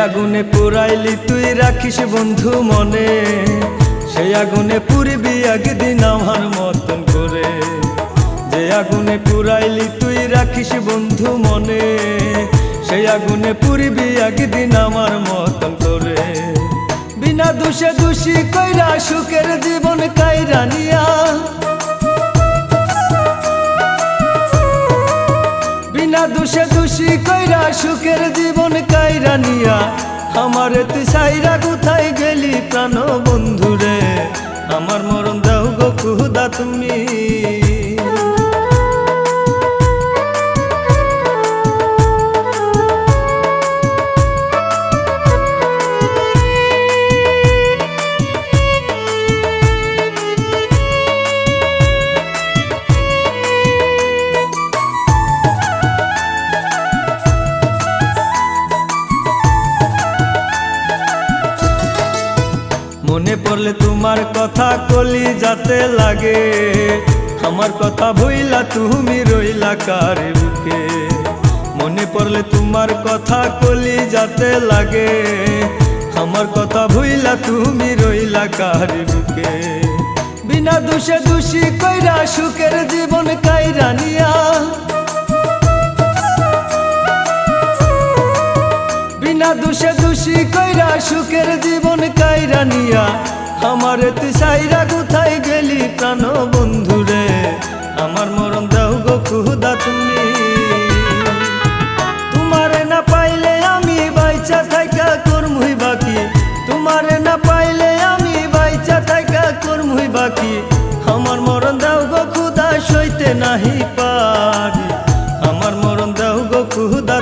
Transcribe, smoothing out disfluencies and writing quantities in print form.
আগুনে পুরাইলি তুই রাখিস বন্ধু মনে, সেই আগুনে পুরবি একদিন আমার মতন করে। যে আগুনে পুরাইলি তুই রাখিস বন্ধু মনে, সেই আগুনে পুরবি একদিন আমার মতন করে। বিনা দোষে দোষী কইরা সুখের জীবন কাইরা নিয়া, বিনা দোষে দোষী কইরা সুখের জীবন কাইরা নিয়া, আমারে তুই সাইরা কোথায় গেলি প্রাণ বন্ধুরে। আমার মরণ দাও গো খুদা তুমি। মনে পড়লে তোমার কথা কলি যাতে লাগে, আমার কথা ভুইলা তুমি রইলা কার বুকে। মনে পড়লে তোমার কথা কলি যাতে লাগে, আমার কথা ভুইলা তুমি রইলা কার বুকে। বিনা দোষে দোষী কইরা সুখের জীবন কাইরা নিয়া, বিনা দোষে দোষী কইরা সুখের জীবন কাইরা নিয়া, আমারে তুই সাইরা কোথায় গেলি প্রাণ বন্ধুরে। আমার মরণ দাও গো খুদা তুমি। তোমারে না পাইলে আমি বাইচা থাইকা করমুই বাকি, তোমারে না পাইলে আমি বাইচা থাইকা করমুই বাকি। আমার মরণ দাও গো খুদা সইতে নাহি পারি, আমার মরণ দাও গো খুদা।